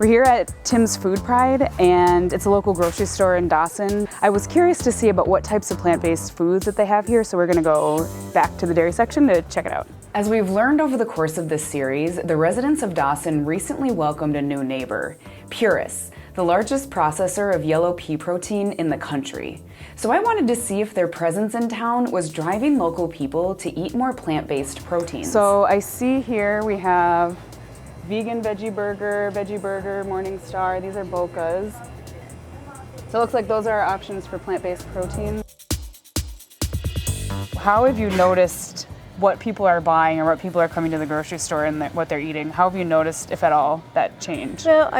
We're here at Tim's Food Pride, and it's a local grocery store in Dawson. I was curious to see about what types of plant-based foods that they have here, so we're gonna go back to the dairy section to check it out. As we've learned over the course of this series, the residents of Dawson recently welcomed a new neighbor, Puris, the largest processor of yellow pea protein in the country. So I wanted to see if their presence in town was driving local people to eat more plant-based proteins. So I see here we have vegan veggie burger, Morning Star. These are Boca's. So it looks like those are our options for plant-based protein. How have you noticed what people are buying or what people are coming to the grocery store and what they're eating? How have you noticed, if at all, that change? Well,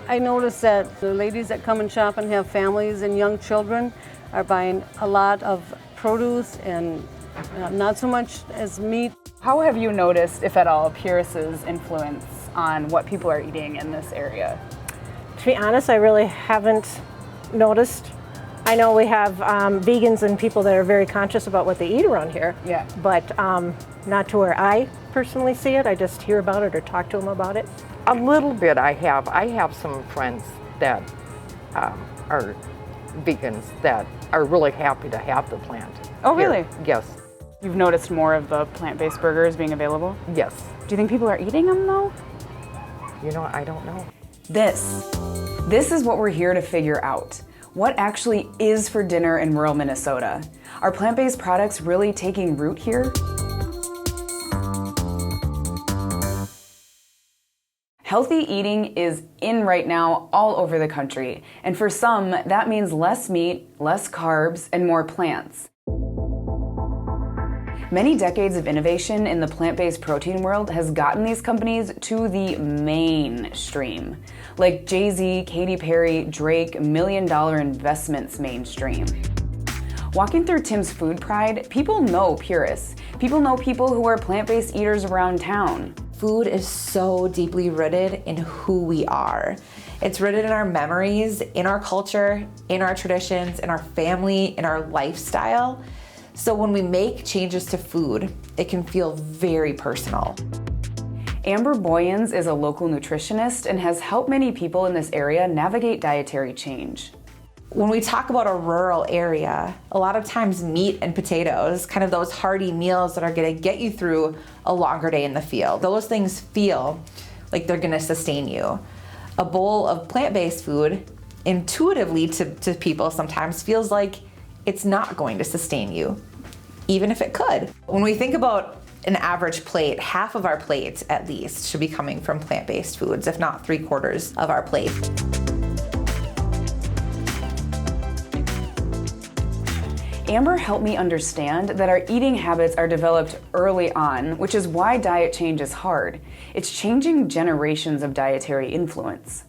I noticed that the ladies that come and shop and have families and young children are buying a lot of produce and not so much as meat. How have you noticed, if at all, Puris's influence on what people are eating in this area? To be honest, I really haven't noticed. I know we have vegans and people that are very conscious about what they eat around here, yeah, but not to where I personally see it. I just hear about it or talk to them about it. A little bit I have some friends that are vegans that are really happy to have the plant. Oh, really? Here. Yes. You've noticed more of the plant-based burgers being available? Yes. Do you think people are eating them though? You know, I don't know. This is what we're here to figure out. What actually is for dinner in rural Minnesota? Are plant-based products really taking root here? Healthy eating is in right now all over the country, and for some, that means less meat, less carbs, and more plants. Many decades of innovation in the plant-based protein world has gotten these companies to the mainstream, like Jay-Z, Katy Perry, Drake, million-dollar investments mainstream. Walking through Tim's Food Pride, people know Puris. People know people who are plant-based eaters around town. Food is so deeply rooted in who we are. It's rooted in our memories, in our culture, in our traditions, in our family, in our lifestyle. So when we make changes to food, it can feel very personal. Amber Boyens is a local nutritionist and has helped many people in this area navigate dietary change. When we talk about a rural area, a lot of times meat and potatoes, kind of those hearty meals that are gonna get you through a longer day in the field, those things feel like they're gonna sustain you. A bowl of plant-based food, intuitively to people sometimes, feels like it's not going to sustain you, even if it could. When we think about an average plate, half of our plate at least should be coming from plant-based foods, if not 3/4 of our plate. Amber helped me understand that our eating habits are developed early on, which is why diet change is hard. It's changing generations of dietary influence.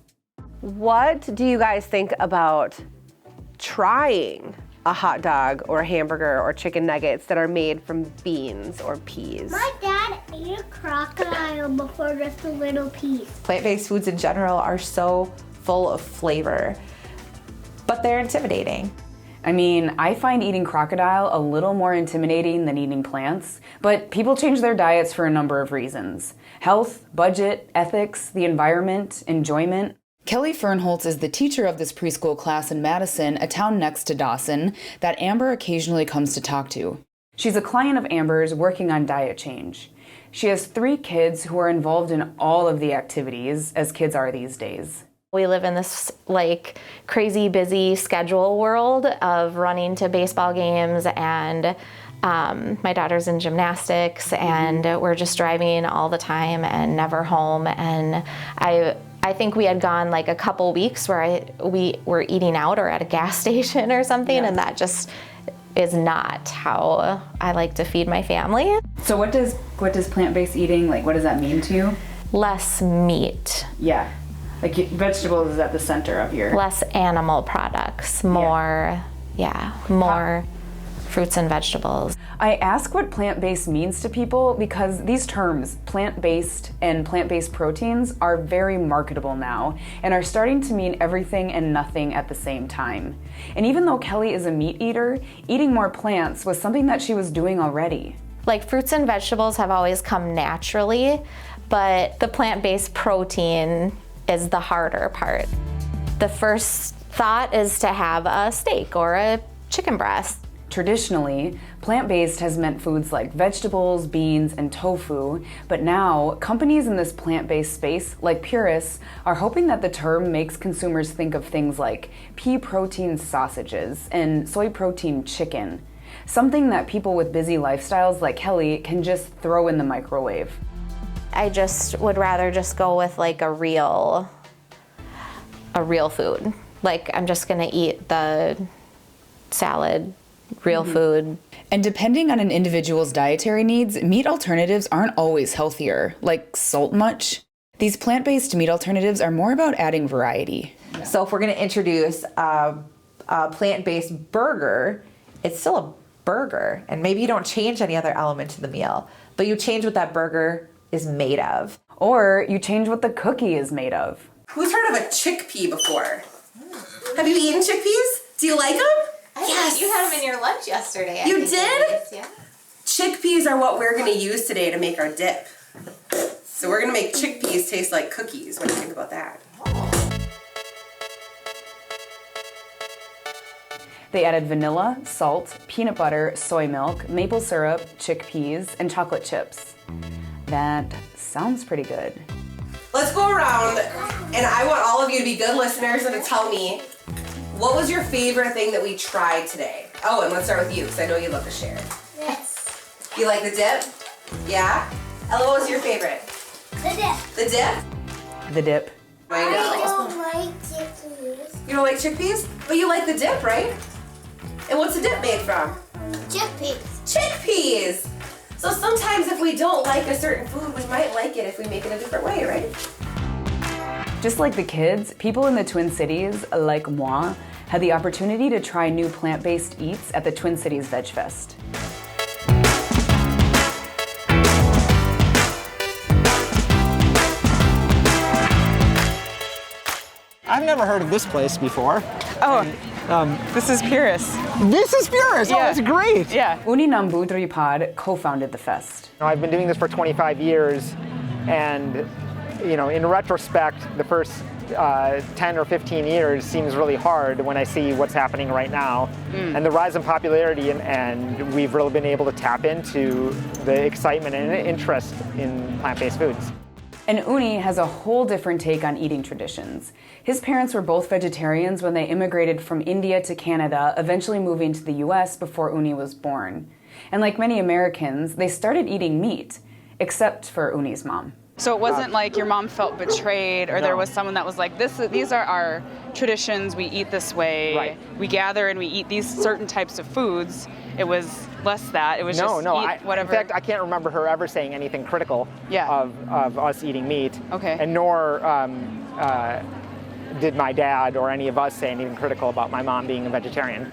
What do you guys think about trying a hot dog or a hamburger or chicken nuggets that are made from beans or peas? My dad ate a crocodile before, just a little piece. Plant-based foods in general are so full of flavor, but they're intimidating. I mean, I find eating crocodile a little more intimidating than eating plants, but people change their diets for a number of reasons. Health, budget, ethics, the environment, enjoyment. Kelly Fernholtz is the teacher of this preschool class in Madison, a town next to Dawson, that Amber occasionally comes to talk to. She's a client of Amber's working on diet change. She has 3 kids who are involved in all of the activities, as kids are these days. We live in this like crazy busy schedule world of running to baseball games, and my daughter's in gymnastics, and we're just driving all the time and never home. And I think we had gone like a couple weeks where we were eating out or at a gas station or something, and that just is not how I like to feed my family. So what does plant-based eating, like, what does that mean to you? Less meat. Yeah. Like vegetables is at the center of your... Less animal products, more, more fruits and vegetables. I ask what plant-based means to people because these terms, plant-based and plant-based proteins, are very marketable now and are starting to mean everything and nothing at the same time. And even though Kelly is a meat eater, eating more plants was something that she was doing already. Like fruits and vegetables have always come naturally, but the plant-based protein is the harder part. The first thought is to have a steak or a chicken breast. Traditionally, plant-based has meant foods like vegetables, beans, and tofu, but now companies in this plant-based space, like Purus, are hoping that the term makes consumers think of things like pea protein sausages and soy protein chicken, something that people with busy lifestyles like Kelly can just throw in the microwave. I just would rather just go with like a real food. Like I'm just gonna eat the salad, real food. And depending on an individual's dietary needs, meat alternatives aren't always healthier, like salt much. These plant-based meat alternatives are more about adding variety. So if we're going to introduce a plant-based burger, it's still a burger. And maybe you don't change any other element to the meal, but you change what that burger is made of. Or you change what the cookie is made of. Who's heard of a chickpea before? Have you eaten chickpeas? Do you like them? Yes. You had them in your lunch yesterday. You did? Yeah. Chickpeas are what we're going to use today to make our dip. So we're going to make chickpeas taste like cookies. What do you think about that? They added vanilla, salt, peanut butter, soy milk, maple syrup, chickpeas, and chocolate chips. That sounds pretty good. Let's go around, and I want all of you to be good listeners and to tell me, what was your favorite thing that we tried today? Oh, and let's start with you, because I know you love to share. Yes. You like the dip? Yeah? Ella, what was your favorite? The dip. The dip? The dip. I I know. don't like chickpeas. You don't like chickpeas? But you like the dip, right? And what's the dip made from? Chickpeas. Chickpeas! So sometimes if we don't like a certain food, we might like it if we make it a different way, right? Just like the kids, people in the Twin Cities, like moi, had the opportunity to try new plant-based eats at the Twin Cities Veg Fest. I've never heard of this place before. Oh, this is Purus. This is Purus. Yeah. Oh, that's great. Yeah. Uni Nambudripad co-founded the fest. I've been doing this for 25 years, and in retrospect, the first 10 or 15 years seems really hard when I see what's happening right now, and the rise in popularity, and we've really been able to tap into the excitement and interest in plant-based foods. And Uni has a whole different take on eating traditions. His parents were both vegetarians when they immigrated from India to Canada, eventually moving to the US before Uni was born. And like many Americans, they started eating meat, except for Uni's mom. So it wasn't like your mom felt betrayed, or there was someone that was like, these are our traditions, we eat this way, Right. We gather and we eat these certain types of foods. It was less that, it was just eat whatever. In fact, I can't remember her ever saying anything critical of us eating meat. Okay. And nor did my dad or any of us say anything critical about my mom being a vegetarian.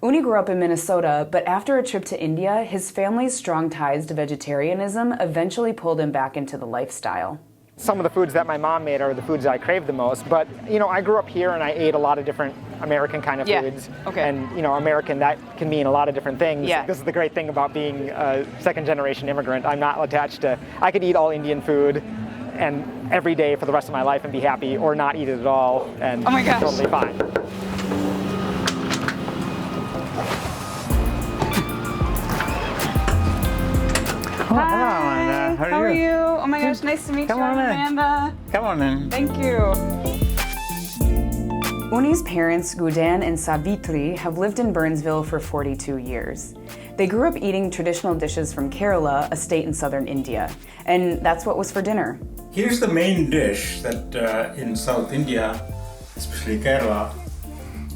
Uni grew up in Minnesota, but after a trip to India, his family's strong ties to vegetarianism eventually pulled him back into the lifestyle. Some of the foods that my mom made are the foods I crave the most, but I grew up here and I ate a lot of different American kind of foods. Okay. And American, that can mean a lot of different things. Yeah. This is the great thing about being a second generation immigrant. I'm not attached to, I could eat all Indian food and every day for the rest of my life and be happy, or not eat it at all and Oh my gosh. totally fine. Hi, how are you? Oh my gosh, nice to meet Come you, on in. Amanda. Come on in. Thank you. Uni's parents, Gudan and Savitri, have lived in Burnsville for 42 years. They grew up eating traditional dishes from Kerala, a state in southern India, and that's what was for dinner. Here's the main dish that in South India, especially Kerala,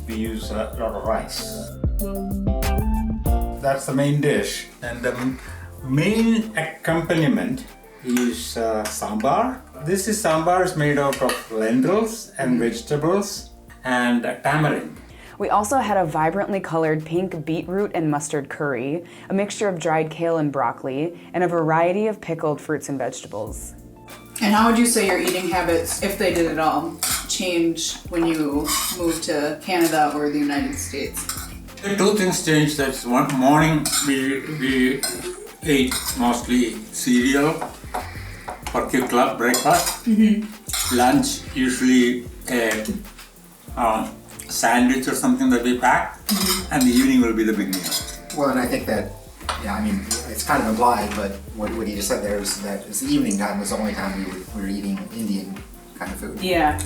we use a lot of rice. That's the main dish, and the main accompaniment is sambar. This sambar is made out of lentils and vegetables and tamarind. We also had a vibrantly colored pink beetroot and mustard curry, a mixture of dried kale and broccoli, and a variety of pickled fruits and vegetables. And how would you say your eating habits, if they did at all, change when you moved to Canada or the United States? The two things changed. That's one morning we ate mostly cereal for Q Club breakfast. lunch, usually a sandwich or something that we pack, and the evening will be the big meal. Well, and I think that, yeah, I mean, it's kind of implied, but what he just said there is that it's the evening time was the only time we were eating Indian kind of food. Yeah.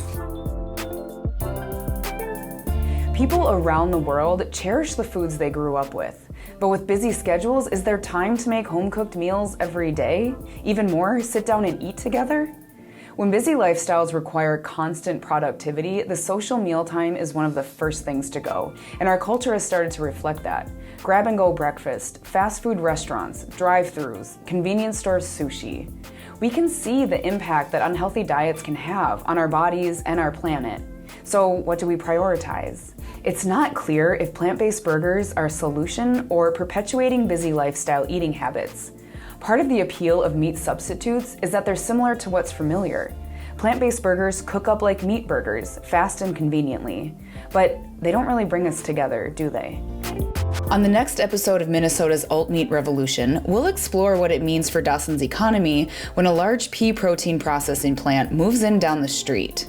People around the world cherish the foods they grew up with. But with busy schedules, is there time to make home-cooked meals every day? Even more, sit down and eat together? When busy lifestyles require constant productivity, the social mealtime is one of the first things to go, and our culture has started to reflect that. Grab-and-go breakfast, fast food restaurants, drive-thrus, convenience store sushi. We can see the impact that unhealthy diets can have on our bodies and our planet. So what do we prioritize? It's not clear if plant-based burgers are a solution or perpetuating busy lifestyle eating habits. Part of the appeal of meat substitutes is that they're similar to what's familiar. Plant-based burgers cook up like meat burgers, fast and conveniently. But they don't really bring us together, do they? On the next episode of Minnesota's Alt Meat Revolution, we'll explore what it means for Dawson's economy when a large pea protein processing plant moves in down the street.